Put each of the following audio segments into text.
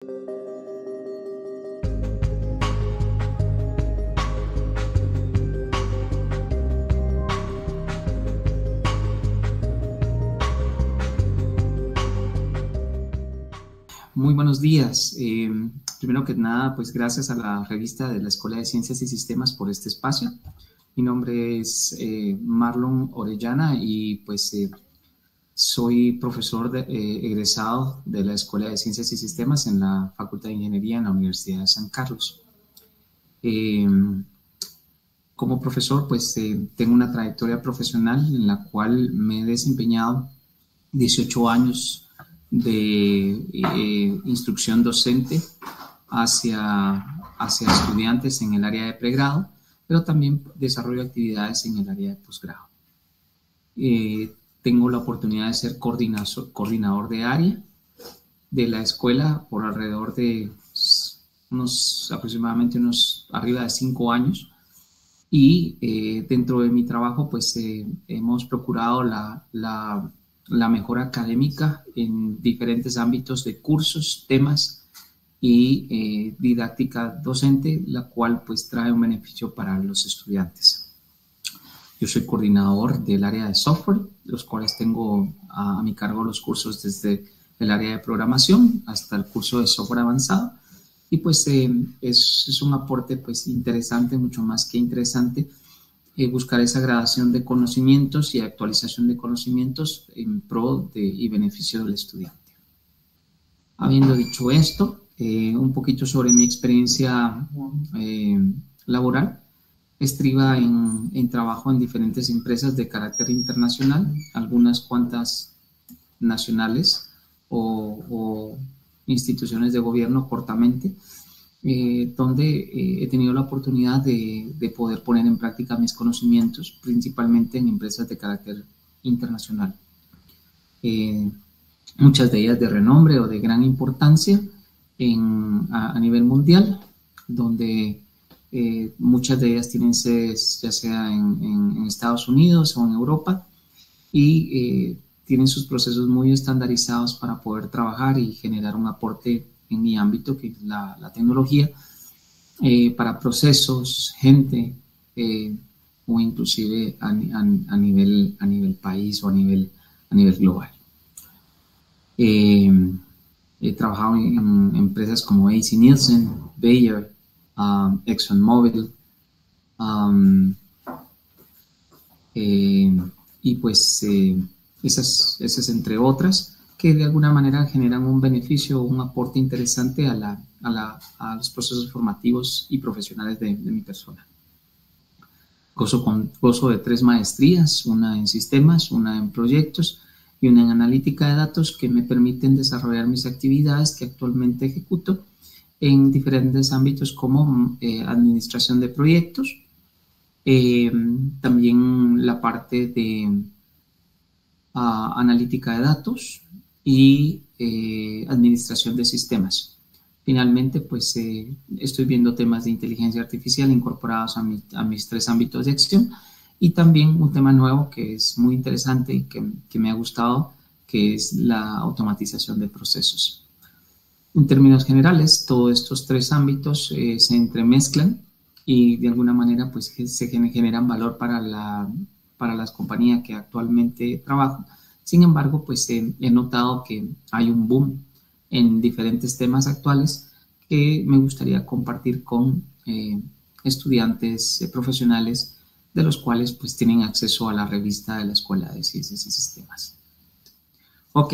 Muy buenos días. Primero que nada, pues gracias a la revista de la Escuela de Ciencias y Sistemas por este espacio. Mi nombre es Marlon Orellana y pues soy profesor egresado de la Escuela de Ciencias y Sistemas en la Facultad de Ingeniería en la Universidad de San Carlos. Como profesor, pues tengo una trayectoria profesional en la cual me he desempeñado 18 años de instrucción docente hacia estudiantes en el área de pregrado, pero también desarrollo actividades en el área de posgrado. Tengo la oportunidad de ser coordinador de área de la escuela por alrededor de aproximadamente arriba de 5 años. Y dentro de mi trabajo, pues hemos procurado la mejora académica en diferentes ámbitos de cursos, temas y didáctica docente, la cual pues trae un beneficio para los estudiantes. Yo soy coordinador del área de software, los cuales tengo a mi cargo los cursos desde el área de programación hasta el curso de software avanzado. Y pues es un aporte pues interesante, mucho más que interesante, buscar esa gradación de conocimientos y actualización de conocimientos en pro y beneficio del estudiante. Habiendo dicho esto, un poquito sobre mi experiencia laboral. Estriba en trabajo en diferentes empresas de carácter internacional, algunas cuantas nacionales o instituciones de gobierno cortamente, donde he tenido la oportunidad de poder poner en práctica mis conocimientos, principalmente en empresas de carácter internacional. Muchas de ellas de renombre o de gran importancia a nivel mundial, donde muchas de ellas tienen sedes ya sea en Estados Unidos o en Europa y tienen sus procesos muy estandarizados para poder trabajar y generar un aporte en mi ámbito, que es la tecnología, para procesos, gente o inclusive a nivel país o a nivel global. He trabajado en empresas como AC Nielsen, Bayer, ExxonMobil, y pues esas entre otras, que de alguna manera generan un beneficio, un aporte interesante a los procesos formativos y profesionales de mi persona. Gozo de 3 maestrías, una en sistemas, una en proyectos y una en analítica de datos, que me permiten desarrollar mis actividades que actualmente ejecuto en diferentes ámbitos como administración de proyectos, también la parte de analítica de datos y administración de sistemas. Finalmente, pues estoy viendo temas de inteligencia artificial incorporados a mis 3 ámbitos de acción, y también un tema nuevo que es muy interesante y que me ha gustado, que es la automatización de procesos. En términos generales, todos estos 3 ámbitos se entremezclan y de alguna manera pues se generan valor para las compañías que actualmente trabajo. Sin embargo, pues he notado que hay un boom en diferentes temas actuales que me gustaría compartir con estudiantes profesionales, de los cuales pues tienen acceso a la revista de la Escuela de Ciencias y Sistemas. Ok,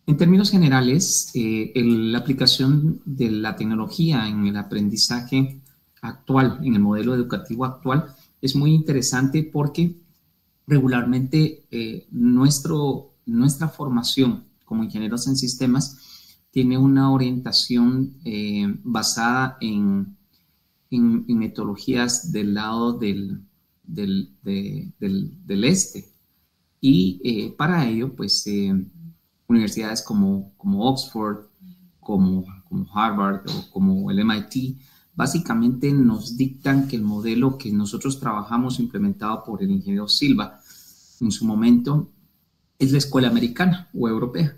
en términos generales, la aplicación de la tecnología en el aprendizaje actual, en el modelo educativo actual, es muy interesante porque regularmente nuestra formación como ingenieros en sistemas tiene una orientación basada en metodologías del lado del este, y para ello pues universidades como Oxford, como Harvard o como el MIT básicamente nos dictan que el modelo que nosotros trabajamos implementado por el ingeniero Silva en su momento es la escuela americana o europea,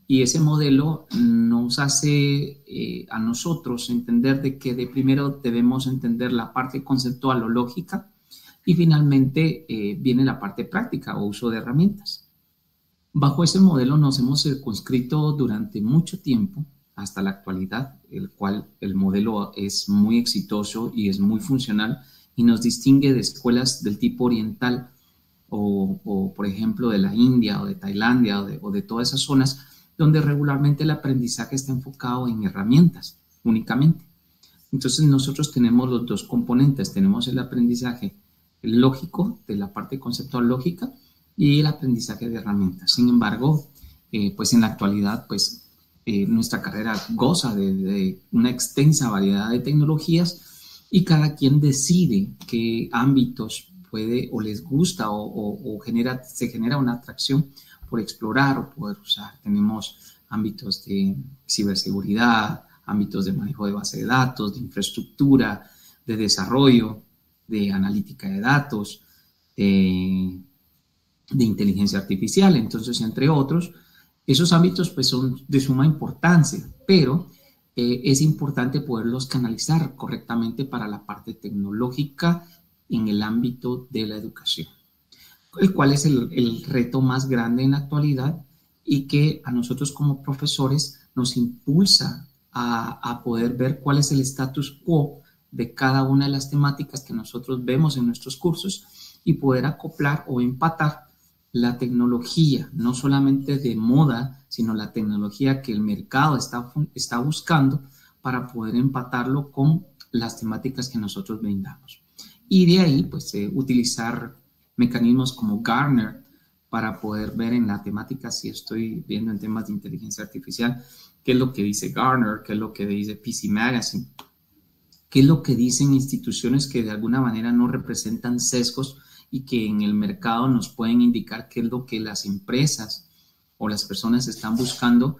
Y ese modelo nos hace a nosotros entender de que de primero debemos entender la parte conceptual o lógica y finalmente viene la parte práctica o uso de herramientas. Bajo ese modelo nos hemos circunscrito durante mucho tiempo hasta la actualidad, el cual el modelo es muy exitoso y es muy funcional y nos distingue de escuelas del tipo oriental o por ejemplo, de la India o de Tailandia o de todas esas zonas donde regularmente el aprendizaje está enfocado en herramientas únicamente. Entonces nosotros tenemos los dos componentes, tenemos el aprendizaje lógico de la parte conceptual lógica y el aprendizaje de herramientas. Sin embargo, pues en la actualidad, pues nuestra carrera goza de una extensa variedad de tecnologías y cada quien decide qué ámbitos puede o les gusta o se genera una atracción por explorar o poder usar. Tenemos ámbitos de ciberseguridad, ámbitos de manejo de base de datos, de infraestructura, de desarrollo, de analítica de datos, de inteligencia artificial. Entonces, entre otros, esos ámbitos pues son de suma importancia, pero es importante poderlos canalizar correctamente para la parte tecnológica en el ámbito de la educación, el cual es el reto más grande en la actualidad y que a nosotros como profesores nos impulsa a poder ver cuál es el status quo de cada una de las temáticas que nosotros vemos en nuestros cursos y poder acoplar o empatar la tecnología, no solamente de moda, sino la tecnología que el mercado está buscando para poder empatarlo con las temáticas que nosotros brindamos. Y de ahí, pues, utilizar mecanismos como Gartner para poder ver en la temática, si estoy viendo en temas de inteligencia artificial, qué es lo que dice Gartner, qué es lo que dice PC Magazine, qué es lo que dicen instituciones que de alguna manera no representan sesgos y que en el mercado nos pueden indicar qué es lo que las empresas o las personas están buscando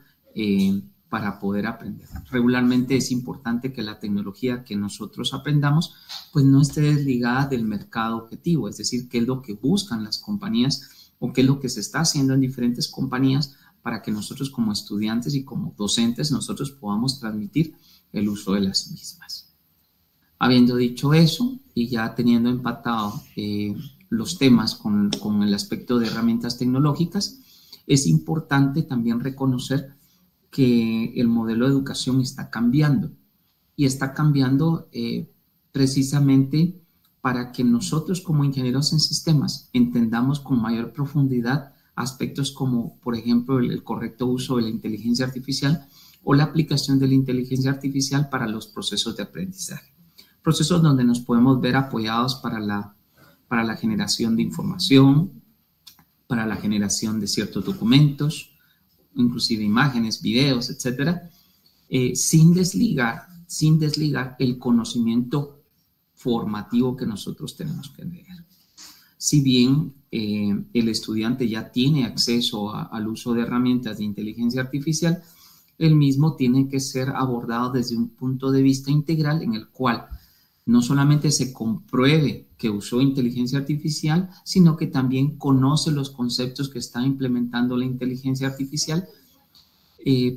para poder aprender. Regularmente es importante que la tecnología que nosotros aprendamos pues no esté desligada del mercado objetivo, es decir, qué es lo que buscan las compañías o qué es lo que se está haciendo en diferentes compañías para que nosotros como estudiantes y como docentes nosotros podamos transmitir el uso de las mismas. Habiendo dicho eso y ya teniendo empatado los temas con el aspecto de herramientas tecnológicas, es importante también reconocer que el modelo de educación está cambiando y está cambiando precisamente para que nosotros como ingenieros en sistemas entendamos con mayor profundidad aspectos como, por ejemplo, el correcto uso de la inteligencia artificial o la aplicación de la inteligencia artificial para los procesos de aprendizaje. Procesos donde nos podemos ver apoyados para la generación de información, para la generación de ciertos documentos, inclusive imágenes, videos, etcétera, sin desligar el conocimiento formativo que nosotros tenemos que tener. Si bien el estudiante ya tiene acceso al uso de herramientas de inteligencia artificial, el mismo tiene que ser abordado desde un punto de vista integral en el cual no solamente se compruebe que usó inteligencia artificial, sino que también conoce los conceptos que está implementando la inteligencia artificial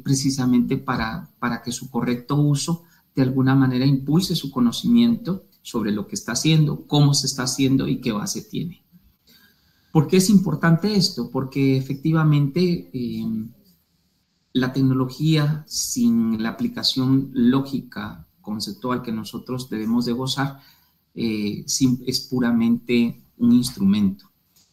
precisamente para que su correcto uso de alguna manera impulse su conocimiento sobre lo que está haciendo, cómo se está haciendo y qué base tiene. ¿Por qué es importante esto? Porque efectivamente la tecnología sin la aplicación lógica conceptual que nosotros debemos de gozar es puramente un instrumento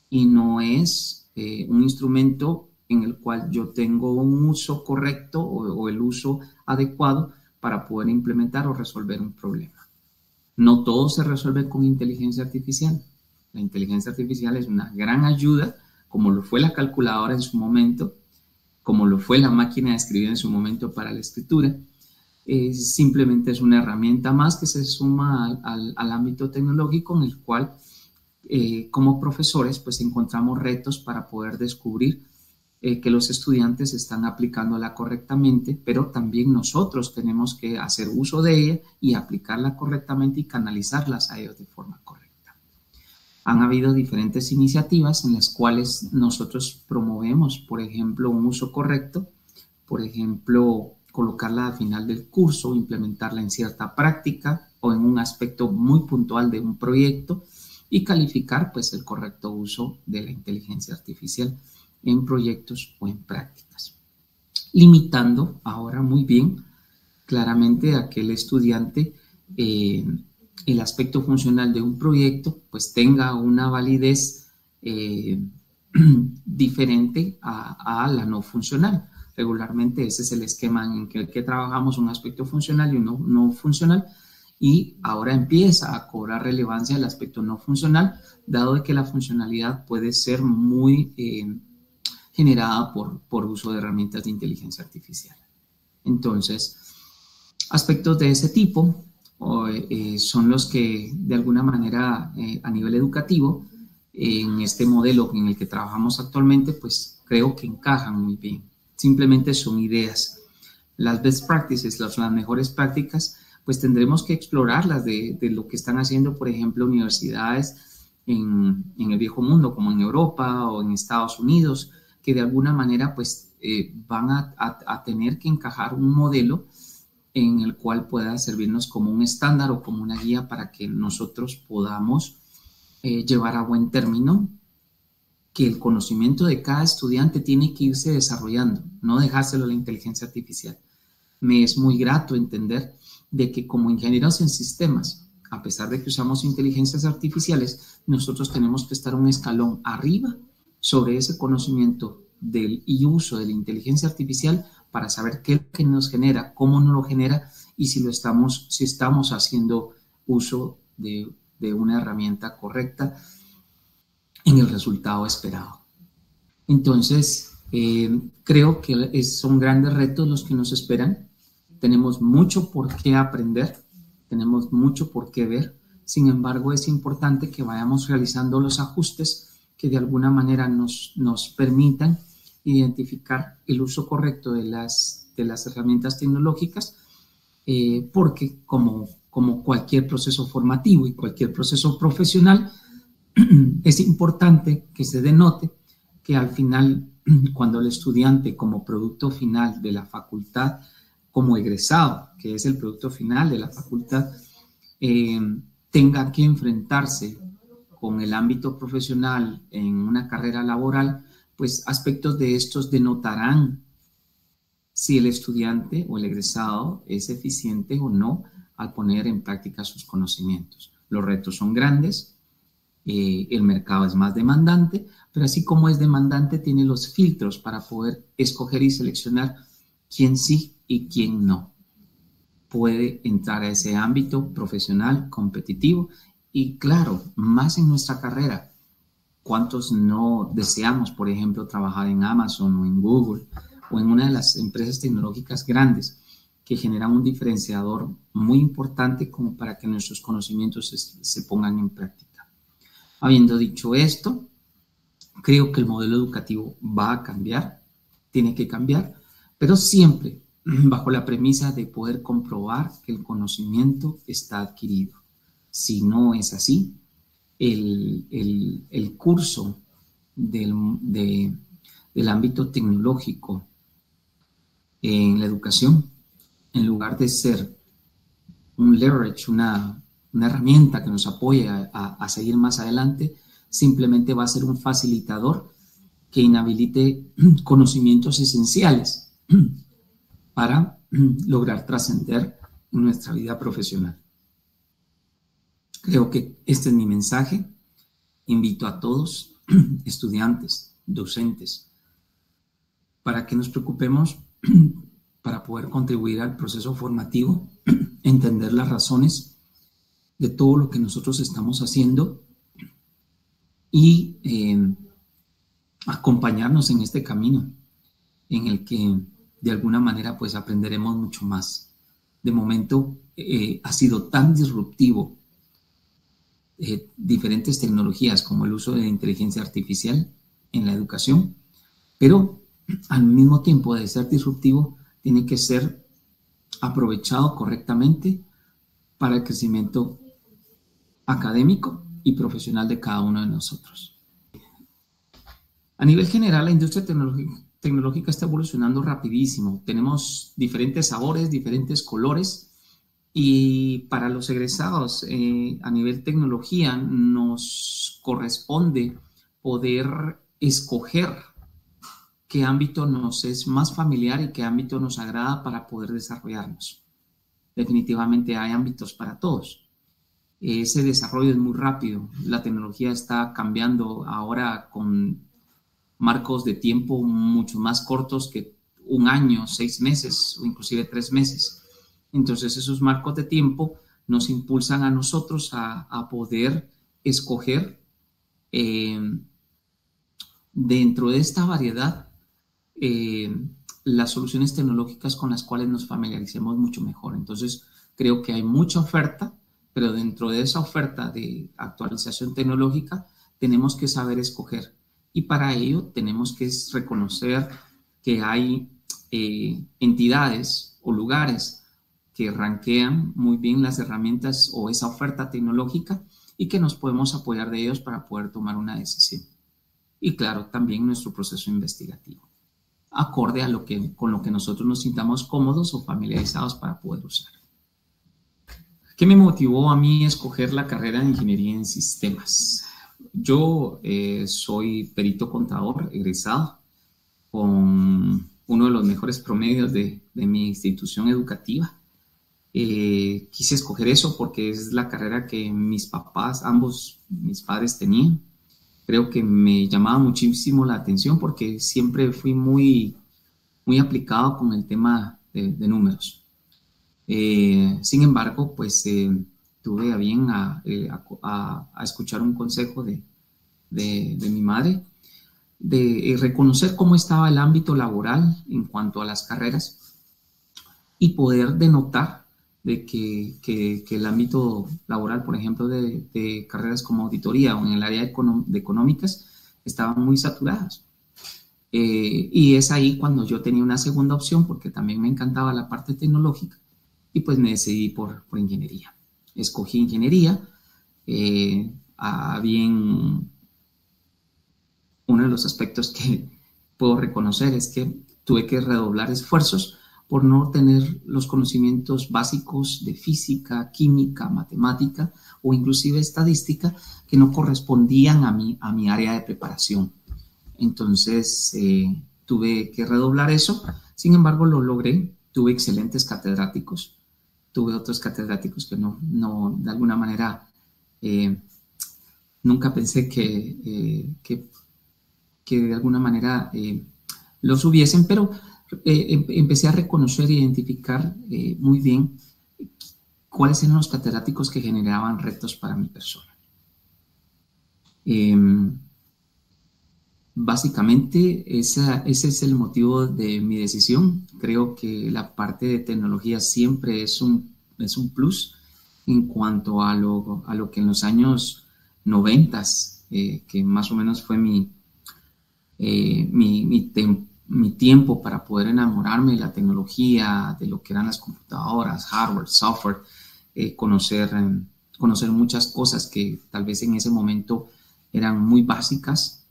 y no es un instrumento en el cual yo tengo un uso correcto o el uso adecuado para poder implementar o resolver un problema. No todo se resuelve con inteligencia artificial. La inteligencia artificial es una gran ayuda, como lo fue la calculadora en su momento, como lo fue la máquina de escribir en su momento para la escritura. Simplemente es una herramienta más que se suma al ámbito tecnológico en el cual como profesores pues encontramos retos para poder descubrir que los estudiantes están aplicándola correctamente, pero también nosotros tenemos que hacer uso de ella y aplicarla correctamente y canalizarlas a ellos de forma correcta. Han habido diferentes iniciativas en las cuales nosotros promovemos, por ejemplo, un uso correcto por ejemplo, colocarla al final del curso, implementarla en cierta práctica o en un aspecto muy puntual de un proyecto y calificar pues el correcto uso de la inteligencia artificial en proyectos o en prácticas. Limitando ahora muy bien claramente a que el estudiante el aspecto funcional de un proyecto pues tenga una validez diferente a la no funcional. Regularmente ese es el esquema en el que trabajamos, un aspecto funcional y uno no funcional, y ahora empieza a cobrar relevancia el aspecto no funcional, dado que la funcionalidad puede ser muy generada por uso de herramientas de inteligencia artificial. Entonces, aspectos de ese tipo son los que de alguna manera a nivel educativo en este modelo en el que trabajamos actualmente pues creo que encajan muy bien. Simplemente son ideas. Las best practices, las mejores prácticas, pues tendremos que explorarlas de lo que están haciendo, por ejemplo, universidades en el viejo mundo, como en Europa o en Estados Unidos, que de alguna manera pues van a tener que encajar un modelo en el cual pueda servirnos como un estándar o como una guía para que nosotros podamos llevar a buen término que el conocimiento de cada estudiante tiene que irse desarrollando, no dejárselo a la inteligencia artificial. Me es muy grato entender de que como ingenieros en sistemas, a pesar de que usamos inteligencias artificiales, nosotros tenemos que estar un escalón arriba sobre ese conocimiento y uso de la inteligencia artificial para saber qué es lo que nos genera, cómo nos lo genera y si estamos haciendo uso de una herramienta correcta en el resultado esperado. Entonces, creo que son grandes retos los que nos esperan. Tenemos mucho por qué aprender, tenemos mucho por qué ver. Sin embargo, es importante que vayamos realizando los ajustes que de alguna manera nos permitan identificar el uso correcto de las herramientas tecnológicas, porque como cualquier proceso formativo y cualquier proceso profesional, es importante que se denote que al final, cuando el estudiante como producto final de la facultad, como egresado, que es el producto final de la facultad, tenga que enfrentarse con el ámbito profesional en una carrera laboral, pues aspectos de estos denotarán si el estudiante o el egresado es eficiente o no al poner en práctica sus conocimientos. Los retos son grandes, el mercado es más demandante, pero así como es demandante, tiene los filtros para poder escoger y seleccionar quién sí y quién no puede entrar a ese ámbito profesional, competitivo. Y claro, más en nuestra carrera, ¿cuántos no deseamos, por ejemplo, trabajar en Amazon o en Google o en una de las empresas tecnológicas grandes que generan un diferenciador muy importante como para que nuestros conocimientos se pongan en práctica? Habiendo dicho esto, creo que el modelo educativo va a cambiar, tiene que cambiar, pero siempre bajo la premisa de poder comprobar que el conocimiento está adquirido. Si no es así, el curso del ámbito tecnológico en la educación, en lugar de ser un leverage, una herramienta que nos apoya a seguir más adelante, simplemente va a ser un facilitador que inhabilite conocimientos esenciales para lograr trascender en nuestra vida profesional. Creo que este es mi mensaje. Invito a todos, estudiantes, docentes, para que nos preocupemos para poder contribuir al proceso formativo, entender las razones de todo lo que nosotros estamos haciendo y acompañarnos en este camino en el que de alguna manera pues aprenderemos mucho más. De momento ha sido tan disruptivo diferentes tecnologías como el uso de la inteligencia artificial en la educación, pero al mismo tiempo de ser disruptivo tiene que ser aprovechado correctamente para el crecimiento académico y profesional de cada uno de nosotros. A nivel general, la industria tecnológica está evolucionando rapidísimo. Tenemos diferentes sabores, diferentes colores y para los egresados a nivel tecnología nos corresponde poder escoger qué ámbito nos es más familiar y qué ámbito nos agrada para poder desarrollarnos. Definitivamente hay ámbitos para todos. Ese desarrollo es muy rápido. La tecnología está cambiando ahora con marcos de tiempo mucho más cortos que un año, 6 meses o inclusive 3 meses. Entonces esos marcos de tiempo nos impulsan a nosotros a poder escoger dentro de esta variedad las soluciones tecnológicas con las cuales nos familiaricemos mucho mejor. Entonces creo que hay mucha oferta, pero dentro de esa oferta de actualización tecnológica tenemos que saber escoger. Y para ello tenemos que reconocer que hay entidades o lugares que rankean muy bien las herramientas o esa oferta tecnológica y que nos podemos apoyar de ellos para poder tomar una decisión. Y claro, también nuestro proceso investigativo, acorde a con lo que nosotros nos sintamos cómodos o familiarizados para poder usar. ¿Qué me motivó a mí a escoger la carrera de Ingeniería en Sistemas? Yo soy perito contador egresado con uno de los mejores promedios de mi institución educativa. Quise escoger eso porque es la carrera que mis papás, ambos mis padres tenían. Creo que me llamaba muchísimo la atención porque siempre fui muy aplicado con el tema de números. Sin embargo, pues tuve a bien a escuchar un consejo de mi madre de reconocer cómo estaba el ámbito laboral en cuanto a las carreras y poder denotar de que el ámbito laboral, por ejemplo, de carreras como auditoría o en el área de económicas, estaban muy saturadas. Y es ahí cuando yo tenía una segunda opción porque también me encantaba la parte tecnológica y pues me decidí por ingeniería. Escogí ingeniería, bien, uno de los aspectos que puedo reconocer es que tuve que redoblar esfuerzos por no tener los conocimientos básicos de física, química, matemática o inclusive estadística que no correspondían a mi área de preparación. Entonces tuve que redoblar eso, sin embargo lo logré, tuve excelentes catedráticos, tuve otros catedráticos que no de alguna manera nunca pensé que de alguna manera los hubiesen, pero empecé a reconocer e identificar muy bien cuáles eran los catedráticos que generaban retos para mi persona. Básicamente, ese es el motivo de mi decisión. Creo que la parte de tecnología siempre es un plus en cuanto a lo que en los años 90, que más o menos fue mi tiempo para poder enamorarme de la tecnología, de lo que eran las computadoras, hardware, software, conocer muchas cosas que tal vez en ese momento eran muy básicas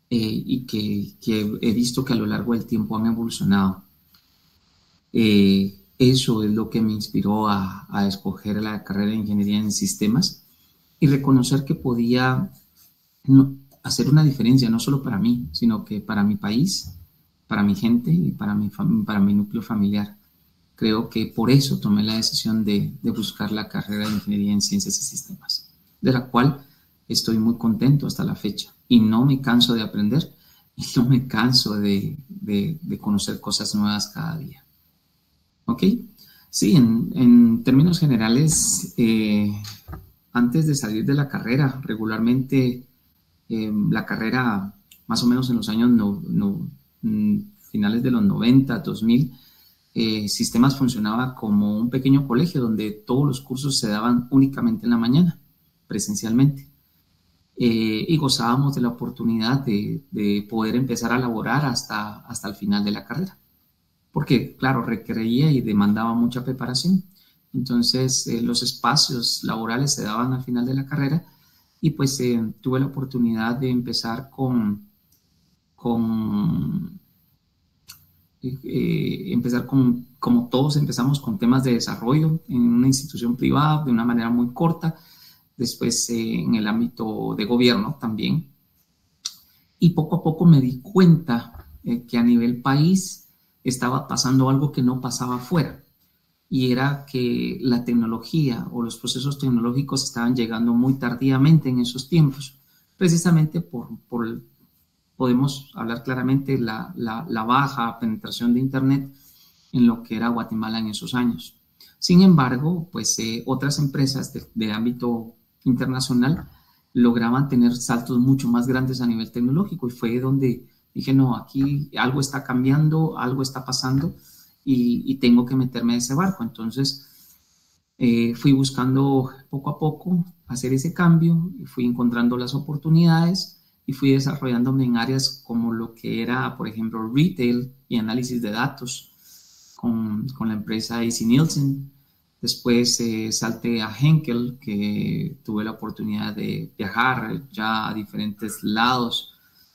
y que he visto que a lo largo del tiempo han evolucionado. Eso es lo que me inspiró a escoger la carrera de Ingeniería en Sistemas y reconocer que podía hacer una diferencia, no solo para mí, sino que para mi país, para mi gente y para mi núcleo familiar. Creo que por eso tomé la decisión de buscar la carrera de Ingeniería en Ciencias y Sistemas, de la cual estoy muy contento hasta la fecha y no me canso de aprender y no me canso de conocer cosas nuevas cada día. ¿Ok? Sí, en términos generales, antes de salir de la carrera, regularmente la carrera, más o menos en los años finales de los 90, 2000, Sistemas funcionaba como un pequeño colegio donde todos los cursos se daban únicamente en la mañana, presencialmente. Y gozábamos de la oportunidad de poder empezar a laborar hasta el final de la carrera. Porque, claro, requería y demandaba mucha preparación. Entonces, los espacios laborales se daban al final de la carrera y pues tuve la oportunidad de empezar con empezar como todos empezamos con temas de desarrollo en una institución privada de una manera muy corta, después en el ámbito de gobierno también. Y poco a poco me di cuenta que a nivel país estaba pasando algo que no pasaba afuera, y era que la tecnología o los procesos tecnológicos estaban llegando muy tardíamente en esos tiempos, precisamente podemos hablar claramente la baja penetración de Internet en lo que era Guatemala en esos años. Sin embargo, pues otras empresas de ámbito internacional lograban tener saltos mucho más grandes a nivel tecnológico, y fue donde dije, no, aquí algo está cambiando, algo está pasando, y tengo que meterme a ese barco. Entonces fui buscando poco a poco hacer ese cambio, y fui encontrando las oportunidades y fui desarrollándome en áreas como lo que era, por ejemplo, retail y análisis de datos con la empresa AC Nielsen. Después salté a Henkel, que tuve la oportunidad de viajar ya a diferentes lados.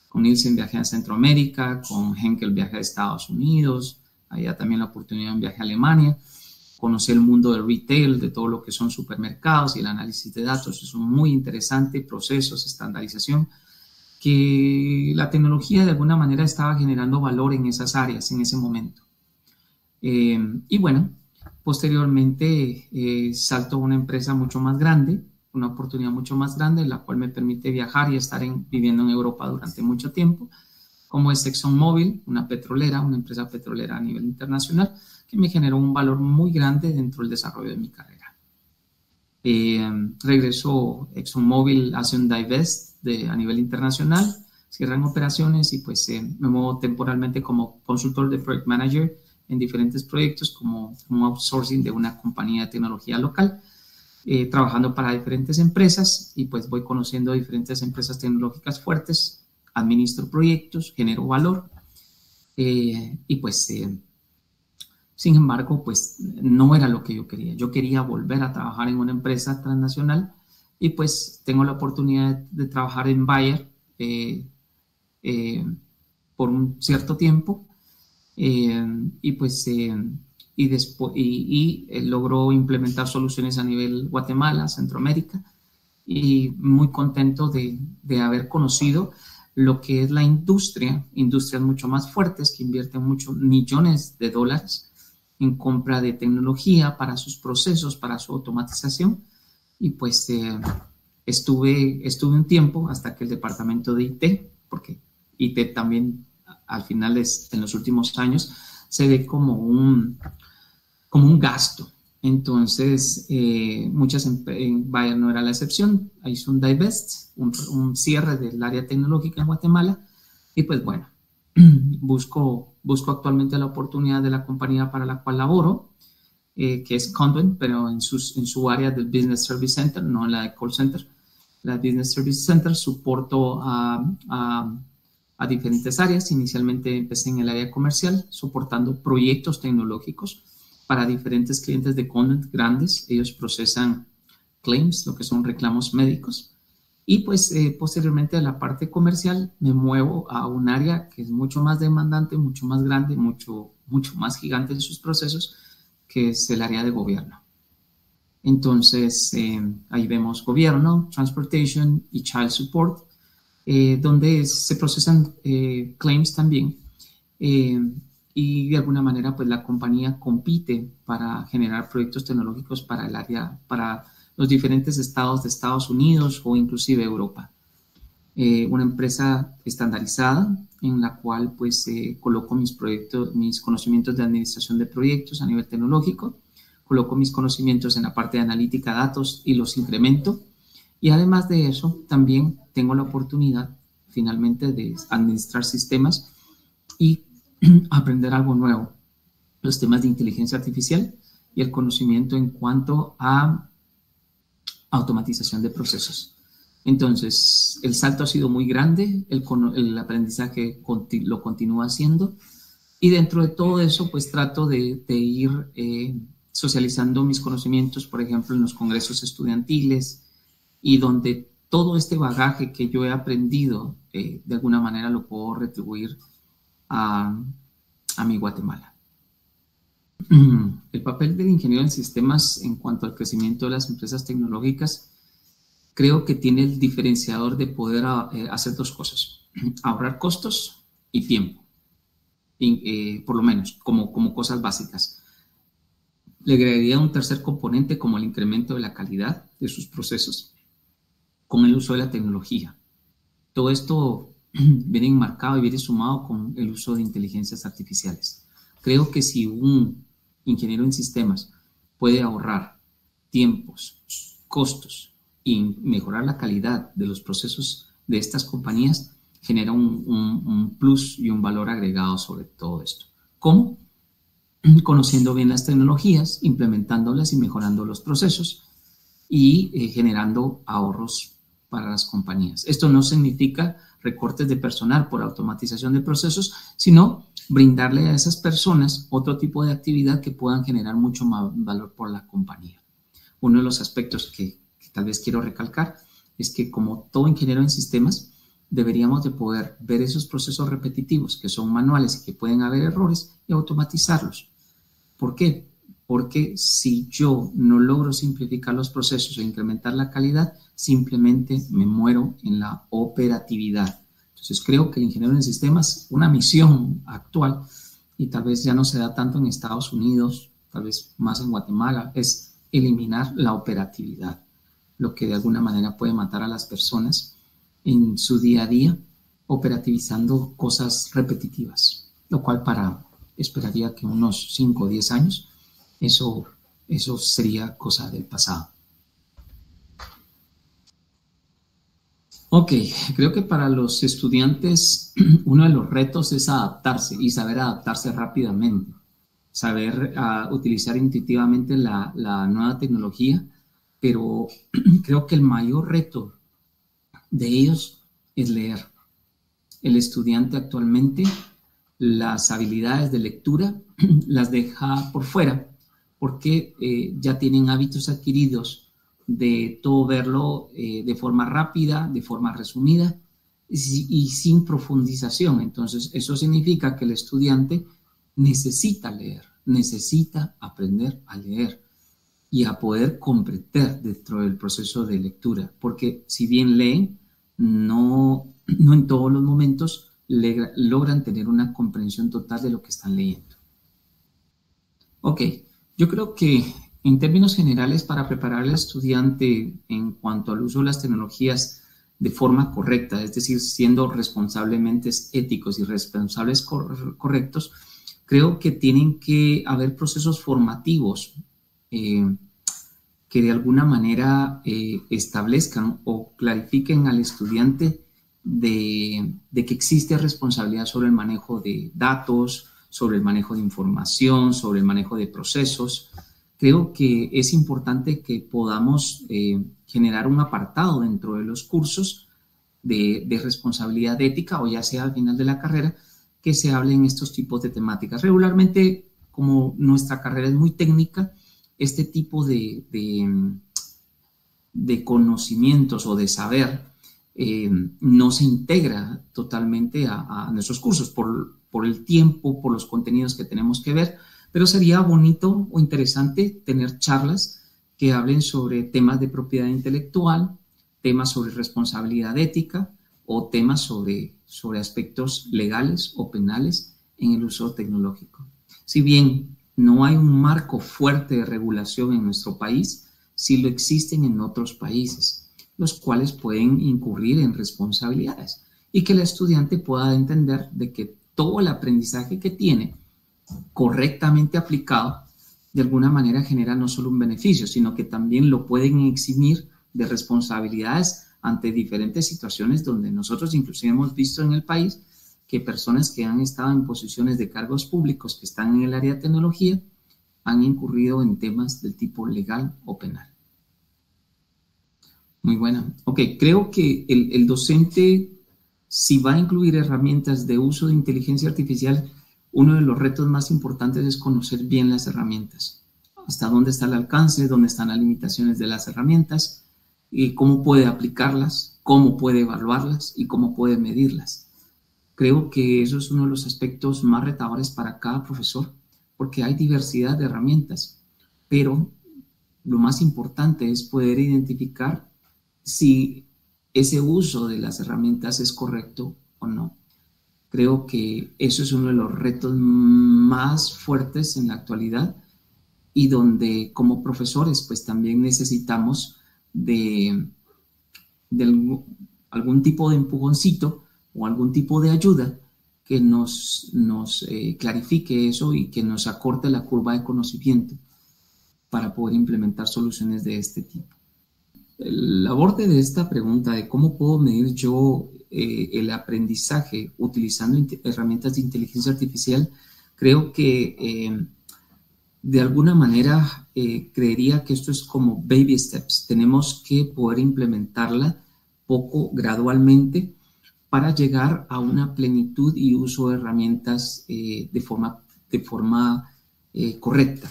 Con Nielsen viajé a Centroamérica, con Henkel viajé a Estados Unidos, allá también la oportunidad de un viaje a Alemania. Conocí el mundo del retail, de todo lo que son supermercados y el análisis de datos. Es muy interesante, procesos, estandarización, que la tecnología de alguna manera estaba generando valor en esas áreas en ese momento. Y bueno, posteriormente salto a una empresa mucho más grande, una oportunidad mucho más grande, la cual me permite viajar y estar viviendo en Europa durante mucho tiempo, como es ExxonMobil, una petrolera, una empresa petrolera a nivel internacional, que me generó un valor muy grande dentro del desarrollo de mi carrera. Regreso ExxonMobil, hace un divest a nivel internacional, cierran operaciones, y pues me muevo temporalmente como consultor de Project Manager en diferentes proyectos, como outsourcing de una compañía de tecnología local, trabajando para diferentes empresas, y pues voy conociendo diferentes empresas tecnológicas fuertes, administro proyectos, genero valor, y pues sin embargo, pues no era lo que yo quería. Yo quería volver a trabajar en una empresa transnacional, y pues tengo la oportunidad de trabajar en Bayer por un cierto tiempo, y pues y después logró implementar soluciones a nivel Guatemala, Centroamérica, y muy contento de haber conocido lo que es la industrias mucho más fuertes que invierten muchos millones de dólares en compra de tecnología para sus procesos, para su automatización. Y pues estuve un tiempo hasta que el departamento de IT, porque IT también al final en los últimos años se ve como un gasto. Entonces, muchas en Bayer no era la excepción. Hizo un divest, un cierre del área tecnológica en Guatemala, y pues bueno, busco actualmente la oportunidad de la compañía para la cual laboro, que es Conduent, pero en su área del Business Service Center, no en la de Call Center. La Business Service Center soporto a diferentes áreas. Inicialmente empecé en el área comercial, soportando proyectos tecnológicos para diferentes clientes de Conduent grandes. Ellos procesan claims, lo que son reclamos médicos. Y pues posteriormente a la parte comercial me muevo a un área que es mucho más demandante, mucho más grande, mucho más gigante de sus procesos, que es el área de gobierno. Entonces ahí vemos gobierno, transportation y child support, donde se procesan claims también, y de alguna manera pues la compañía compite para generar proyectos tecnológicos para el área, para los diferentes estados de Estados Unidos o inclusive Europa. Una empresa estandarizada en la cual pues coloco mis conocimientos de administración de proyectos a nivel tecnológico, coloco mis conocimientos en la parte de analítica, datos, y los incremento. Y además de eso, también tengo la oportunidad finalmente de administrar sistemas y aprender algo nuevo, los temas de inteligencia artificial y el conocimiento en cuanto a automatización de procesos. Entonces, el salto ha sido muy grande, el aprendizaje lo continúa haciendo, y dentro de todo eso, pues trato de ir socializando mis conocimientos, por ejemplo, en los congresos estudiantiles, y donde todo este bagaje que yo he aprendido, de alguna manera lo puedo retribuir a a mi Guatemala. El papel del ingeniero en sistemas en cuanto al crecimiento de las empresas tecnológicas, creo que tiene el diferenciador de poder hacer dos cosas: ahorrar costos y tiempo, por lo menos como cosas básicas. Le agregaría un tercer componente como el incremento de la calidad de sus procesos con el uso de la tecnología. Todo esto viene enmarcado y viene sumado con el uso de inteligencias artificiales. Creo que si un ingeniero en sistemas puede ahorrar tiempos, costos y mejorar la calidad de los procesos de estas compañías, genera un plus y un valor agregado sobre todo esto. ¿Cómo? Conociendo bien las tecnologías, implementándolas y mejorando los procesos y generando ahorros para las compañías. Esto no significa recortes de personal por automatización de procesos, sino brindarle a esas personas otro tipo de actividad que puedan generar mucho más valor por la compañía. Uno de los aspectos que tal vez quiero recalcar es que, como todo ingeniero en sistemas, deberíamos de poder ver esos procesos repetitivos que son manuales y que pueden haber errores y automatizarlos. ¿Por qué? Porque si yo no logro simplificar los procesos e incrementar la calidad, simplemente me muero en la operatividad. Entonces creo que el ingeniero en sistemas, una misión actual, y tal vez ya no se da tanto en Estados Unidos, tal vez más en Guatemala, es eliminar la operatividad, lo que de alguna manera puede matar a las personas en su día a día, operativizando cosas repetitivas, lo cual esperaría que unos 5 o 10 años eso sería cosa del pasado. Ok, creo que para los estudiantes uno de los retos es adaptarse y saber adaptarse rápidamente, saber utilizar intuitivamente la nueva tecnología, pero creo que el mayor reto de ellos es leer. El estudiante actualmente las habilidades de lectura las deja por fuera porque ya tienen hábitos adquiridos de todo verlo de forma rápida, de forma resumida y sin profundización. Entonces, eso significa que el estudiante necesita leer, necesita aprender a leer y a poder comprender dentro del proceso de lectura, porque si bien leen, no en todos los momentos logran tener una comprensión total de lo que están leyendo. Ok, yo creo que en términos generales, para preparar al estudiante en cuanto al uso de las tecnologías de forma correcta, es decir, siendo responsablemente éticos y responsables correctos, creo que tienen que haber procesos formativos que de alguna manera establezcan o clarifiquen al estudiante de que existe responsabilidad sobre el manejo de datos, sobre el manejo de información, sobre el manejo de procesos. Creo que es importante que podamos generar un apartado dentro de los cursos de responsabilidad ética, o ya sea al final de la carrera, que se hablen estos tipos de temáticas. Regularmente, como nuestra carrera es muy técnica, este tipo de conocimientos o de saber no se integra totalmente a nuestros cursos por el tiempo, por los contenidos que tenemos que ver, pero sería bonito o interesante tener charlas que hablen sobre temas de propiedad intelectual, temas sobre responsabilidad ética o temas sobre aspectos legales o penales en el uso tecnológico. Si bien no hay un marco fuerte de regulación en nuestro país, sí lo existen en otros países, los cuales pueden incurrir en responsabilidades y que el estudiante pueda entender de que todo el aprendizaje que tiene correctamente aplicado de alguna manera genera no solo un beneficio, sino que también lo pueden eximir de responsabilidades ante diferentes situaciones donde nosotros inclusive hemos visto en el país que personas que han estado en posiciones de cargos públicos que están en el área de tecnología han incurrido en temas del tipo legal o penal. Muy buena. Ok, creo que el docente, si va a incluir herramientas de uso de inteligencia artificial, uno de los retos más importantes es conocer bien las herramientas. Hasta dónde está el alcance, dónde están las limitaciones de las herramientas, y cómo puede aplicarlas, cómo puede evaluarlas y cómo puede medirlas. Creo que eso es uno de los aspectos más retadores para cada profesor, porque hay diversidad de herramientas, pero lo más importante es poder identificar si ese uso de las herramientas es correcto o no. Creo que eso es uno de los retos más fuertes en la actualidad y donde como profesores pues también necesitamos de algún tipo de empujoncito o algún tipo de ayuda que nos clarifique eso y que nos acorte la curva de conocimiento para poder implementar soluciones de este tipo. El aborde de esta pregunta de cómo puedo medir yo el aprendizaje utilizando herramientas de inteligencia artificial, creo que de alguna manera creería que esto es como baby steps. Tenemos que poder implementarla gradualmente, para llegar a una plenitud y uso de herramientas de forma correcta.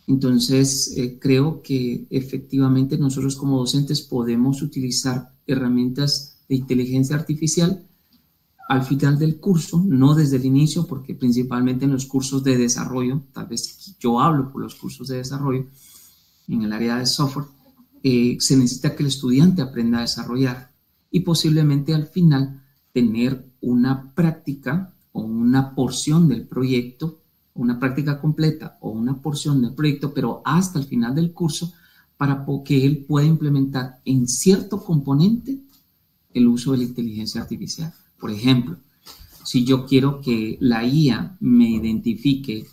Entonces, creo que efectivamente nosotros como docentes podemos utilizar herramientas de inteligencia artificial al final del curso, no desde el inicio, porque principalmente en los cursos de desarrollo, tal vez yo hablo por los cursos de desarrollo, en el área de software, se necesita que el estudiante aprenda a desarrollar y posiblemente al final tener una práctica o una porción del proyecto, una práctica completa o una porción del proyecto, pero hasta el final del curso, para que él pueda implementar en cierto componente el uso de la inteligencia artificial. Por ejemplo, si yo quiero que la IA me identifique,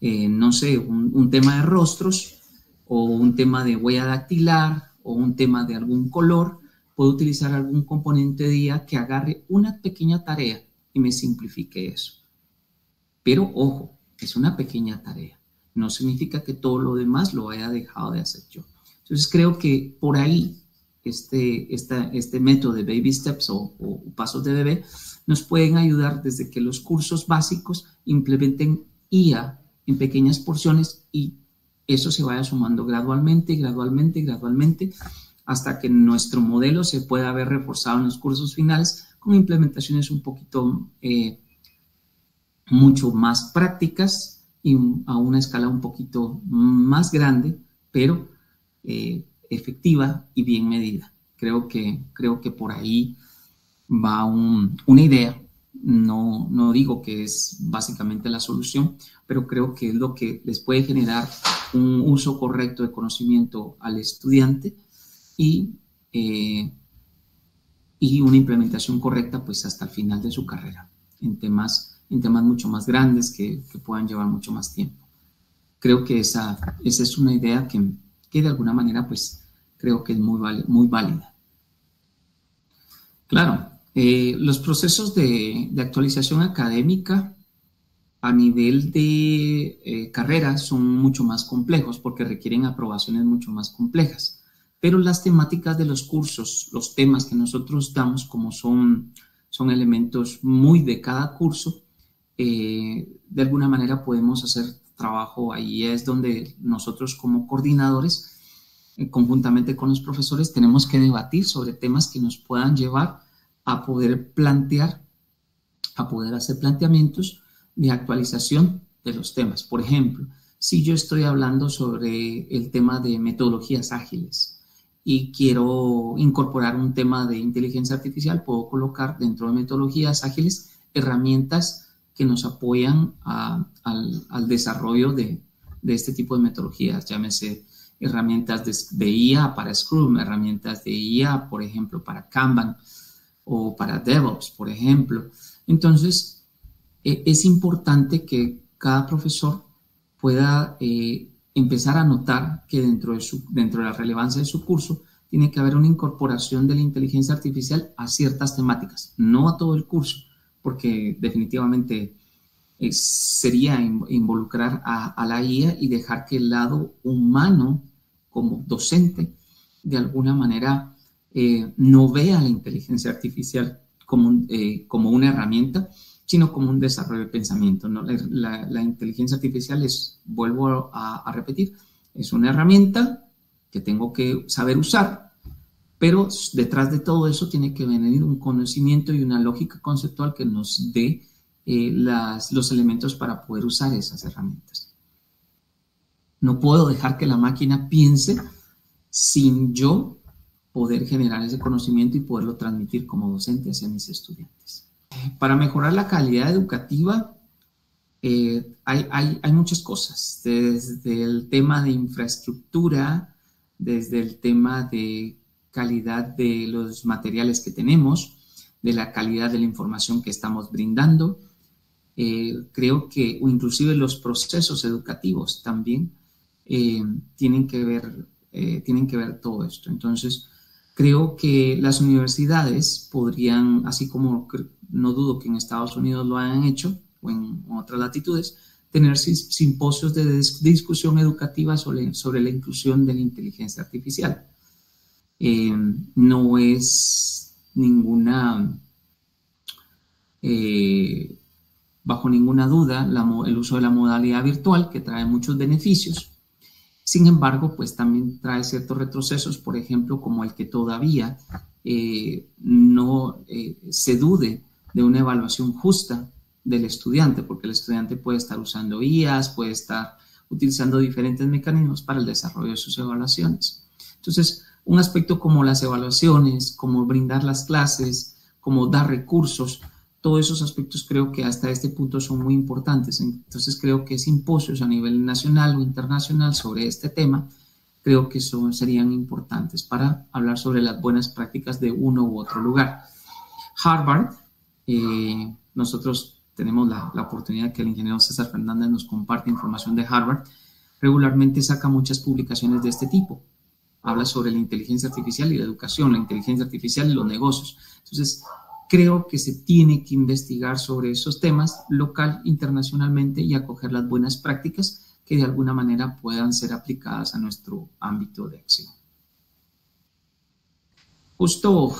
no sé, un tema de rostros o un tema de huella dactilar o un tema de algún color, puedo utilizar algún componente de IA que agarre una pequeña tarea y me simplifique eso. Pero ojo, es una pequeña tarea. No significa que todo lo demás lo haya dejado de hacer yo. Entonces creo que por ahí este método de baby steps o pasos de bebé nos pueden ayudar desde que los cursos básicos implementen IA en pequeñas porciones y eso se vaya sumando gradualmente, hasta que nuestro modelo se pueda ver reforzado en los cursos finales con implementaciones un poquito mucho más prácticas y a una escala un poquito más grande, pero efectiva y bien medida. Creo que por ahí va una idea. No digo que es básicamente la solución, pero creo que es lo que les puede generar un uso correcto de conocimiento al estudiante y una implementación correcta pues hasta el final de su carrera en temas mucho más grandes que puedan llevar mucho más tiempo. Creo que esa es una idea que de alguna manera pues creo que es muy válida. Claro, los procesos de actualización académica a nivel de carrera son mucho más complejos porque requieren aprobaciones mucho más complejas. Pero las temáticas de los cursos, los temas que nosotros damos, como son elementos muy de cada curso, de alguna manera podemos hacer trabajo. Ahí es donde nosotros como coordinadores, conjuntamente con los profesores, tenemos que debatir sobre temas que nos puedan llevar a poder hacer planteamientos de actualización de los temas. Por ejemplo, si yo estoy hablando sobre el tema de metodologías ágiles y quiero incorporar un tema de inteligencia artificial, puedo colocar dentro de metodologías ágiles herramientas que nos apoyan al desarrollo de este tipo de metodologías, llámese herramientas de IA para Scrum, herramientas de IA, por ejemplo, para Kanban o para DevOps, por ejemplo. Entonces, es importante que cada profesor pueda empezar a notar que dentro de la relevancia de su curso tiene que haber una incorporación de la inteligencia artificial a ciertas temáticas, no a todo el curso, porque definitivamente sería involucrar a la IA y dejar que el lado humano como docente de alguna manera no vea la inteligencia artificial como una herramienta, sino como un desarrollo de pensamiento, ¿no? La inteligencia artificial vuelvo a repetir, es una herramienta que tengo que saber usar, pero detrás de todo eso tiene que venir un conocimiento y una lógica conceptual que nos dé los elementos para poder usar esas herramientas. No puedo dejar que la máquina piense sin yo poder generar ese conocimiento y poderlo transmitir como docente hacia mis estudiantes. Para mejorar la calidad educativa, hay muchas cosas, desde el tema de infraestructura, desde el tema de calidad de los materiales que tenemos, de la calidad de la información que estamos brindando. Creo que, o inclusive los procesos educativos también tienen que ver todo esto. Entonces, creo que las universidades podrían, así como no dudo que en Estados Unidos lo hayan hecho, o en otras latitudes, tener simposios de discusión educativa sobre la inclusión de la inteligencia artificial. No es bajo ninguna duda el uso de la modalidad virtual, que trae muchos beneficios. Sin embargo, pues también trae ciertos retrocesos, por ejemplo, como el que todavía no se dude de una evaluación justa del estudiante, porque el estudiante puede estar usando IAs, puede estar utilizando diferentes mecanismos para el desarrollo de sus evaluaciones. Entonces, un aspecto como las evaluaciones, como brindar las clases, como dar recursos, todos esos aspectos creo que hasta este punto son muy importantes. Entonces, creo que simposios a nivel nacional o internacional sobre este tema, creo que serían importantes para hablar sobre las buenas prácticas de uno u otro lugar. Harvard, nosotros tenemos la oportunidad que el ingeniero César Fernández nos comparte información de Harvard, regularmente saca muchas publicaciones de este tipo. Habla sobre la inteligencia artificial y la educación, la inteligencia artificial y los negocios. Entonces, creo que se tiene que investigar sobre esos temas local, internacionalmente, y acoger las buenas prácticas que de alguna manera puedan ser aplicadas a nuestro ámbito de acción. Justo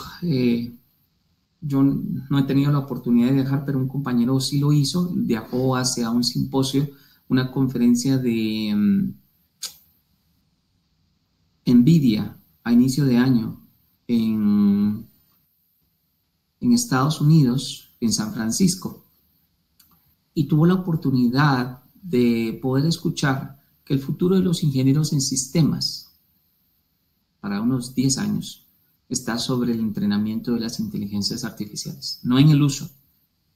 yo no he tenido la oportunidad de viajar, pero un compañero sí lo hizo, viajó hacia un simposio, una conferencia de NVIDIA a inicio de año en Estados Unidos, en San Francisco, y tuvo la oportunidad de poder escuchar que el futuro de los ingenieros en sistemas para unos 10 años está sobre el entrenamiento de las inteligencias artificiales, no en el uso,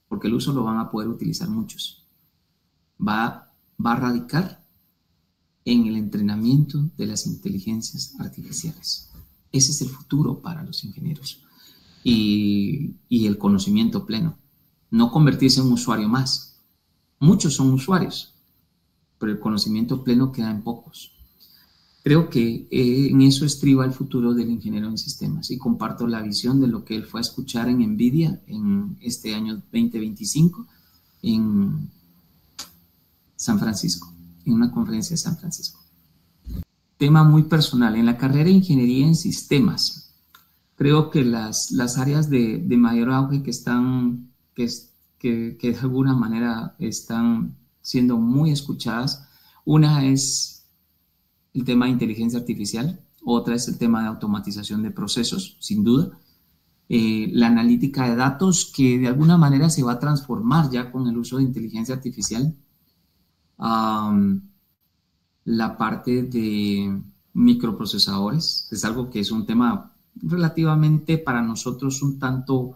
porque el uso lo van a poder utilizar muchos. Va a radicar en el entrenamiento de las inteligencias artificiales. Ese es el futuro para los ingenieros. Y el conocimiento pleno. No convertirse en un usuario más. Muchos son usuarios, pero el conocimiento pleno queda en pocos. Creo que en eso estriba el futuro del ingeniero en sistemas, y comparto la visión de lo que él fue a escuchar en NVIDIA en este año 2025 en San Francisco, en una conferencia de San Francisco. Tema muy personal. En la carrera de ingeniería en sistemas, creo que las áreas de mayor auge que de alguna manera están siendo muy escuchadas, una es el tema de inteligencia artificial, otra es el tema de automatización de procesos, sin duda, la analítica de datos, que de alguna manera se va a transformar ya con el uso de inteligencia artificial, la parte de microprocesadores, es algo que es un tema relativamente para nosotros un tanto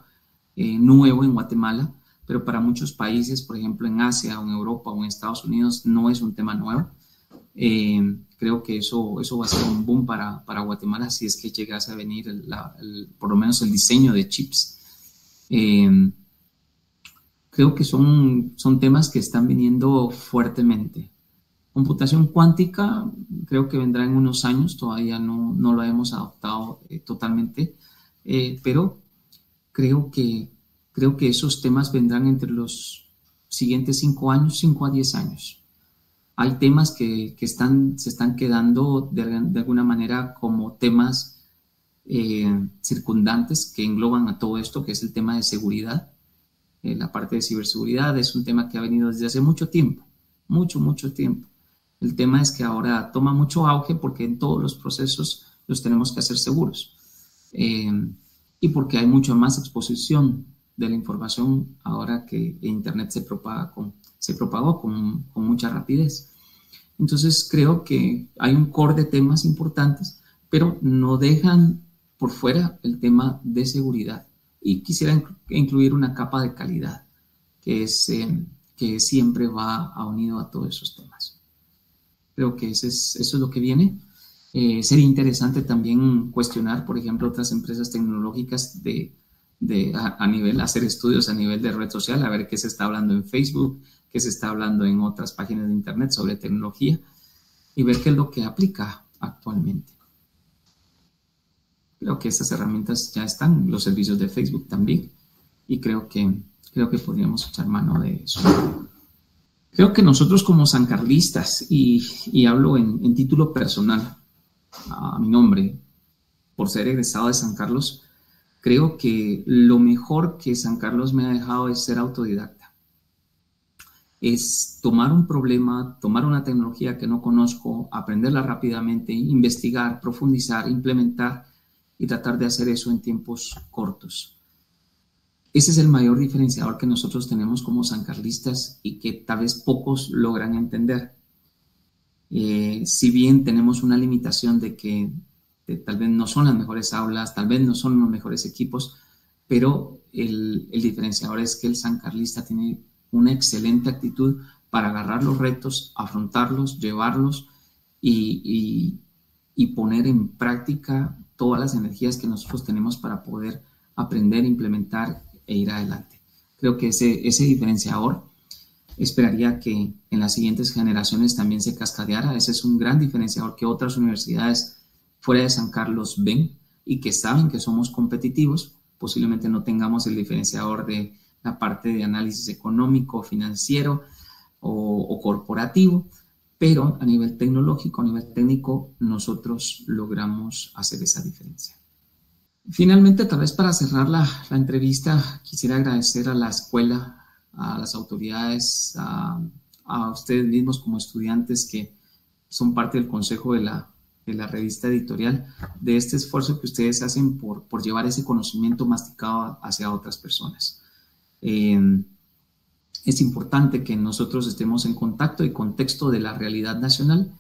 nuevo en Guatemala, pero para muchos países, por ejemplo en Asia o en Europa o en Estados Unidos, no es un tema nuevo. Creo que eso va a ser un boom para Guatemala si es que llegase a venir por lo menos el diseño de chips. Creo que son temas que están viniendo fuertemente. Computación cuántica creo que vendrá en unos años, todavía no lo hemos adoptado totalmente, pero creo que esos temas vendrán entre los siguientes 5 años, 5 a 10 años. Hay temas que se están quedando de alguna manera como temas circundantes que engloban a todo esto, que es el tema de seguridad. La parte de ciberseguridad es un tema que ha venido desde hace mucho tiempo, mucho tiempo. El tema es que ahora toma mucho auge porque en todos los procesos los tenemos que hacer seguros. y porque hay mucha más exposición de la información ahora que Internet se propagó con mucha rapidez. Entonces creo que hay un core de temas importantes, pero no dejan por fuera el tema de seguridad. Y quisiera incluir una capa de calidad, que siempre va unido a todos esos temas. Creo que eso es lo que viene. Sería interesante también cuestionar, por ejemplo, otras empresas tecnológicas a nivel, hacer estudios a nivel de red social, a ver qué se está hablando en Facebook, qué se está hablando en otras páginas de Internet sobre tecnología y ver qué es lo que aplica actualmente. Creo que estas herramientas ya están, los servicios de Facebook también, y creo que podríamos echar mano de eso. Creo que nosotros como sancarlistas, y hablo en título personal, a mi nombre, por ser egresado de San Carlos, creo que lo mejor que San Carlos me ha dejado es ser autodidacta. Es tomar un problema, tomar una tecnología que no conozco, aprenderla rápidamente, investigar, profundizar, implementar y tratar de hacer eso en tiempos cortos. Ese es el mayor diferenciador que nosotros tenemos como sancarlistas y que tal vez pocos logran entender. Si bien tenemos una limitación de que tal vez no son las mejores aulas, tal vez no son los mejores equipos, pero el diferenciador es que el sancarlista tiene una excelente actitud para agarrar los retos, afrontarlos, llevarlos y poner en práctica todas las energías que nosotros tenemos para poder aprender, implementar e ir adelante. Creo que ese diferenciador esperaría que en las siguientes generaciones también se cascadeara. Ese es un gran diferenciador que otras universidades fuera de San Carlos ven y que saben que somos competitivos. Posiblemente no tengamos el diferenciador de la parte de análisis económico, financiero o corporativo, pero a nivel tecnológico, a nivel técnico, nosotros logramos hacer esa diferencia. Finalmente, tal vez para cerrar la entrevista, quisiera agradecer a la escuela, a las autoridades, a ustedes mismos como estudiantes que son parte del consejo de la revista editorial, de este esfuerzo que ustedes hacen por llevar ese conocimiento masticado hacia otras personas. Es importante que nosotros estemos en contacto y contexto de la realidad nacional.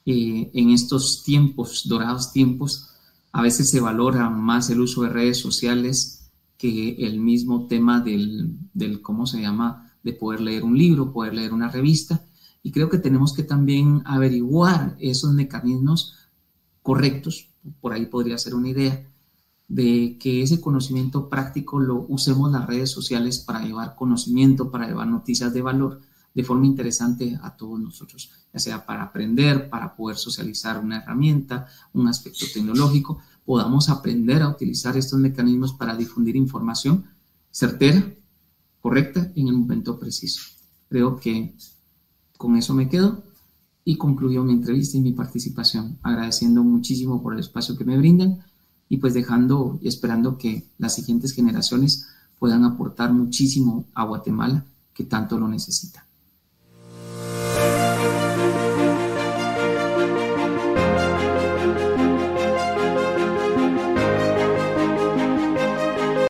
En estos tiempos, dorados tiempos, a veces se valora más el uso de redes sociales que el mismo tema del ¿cómo se llama?, de poder leer un libro, poder leer una revista. Y creo que tenemos que también averiguar esos mecanismos correctos, por ahí podría ser una idea, de que ese conocimiento práctico lo usemos las redes sociales para llevar conocimiento, para llevar noticias de valor de forma interesante a todos nosotros, ya sea para aprender, para poder socializar una herramienta, un aspecto tecnológico, podamos aprender a utilizar estos mecanismos para difundir información certera, correcta, en el momento preciso. Creo que con eso me quedo y concluyo mi entrevista y mi participación, agradeciendo muchísimo por el espacio que me brindan y pues dejando y esperando que las siguientes generaciones puedan aportar muchísimo a Guatemala, que tanto lo necesita.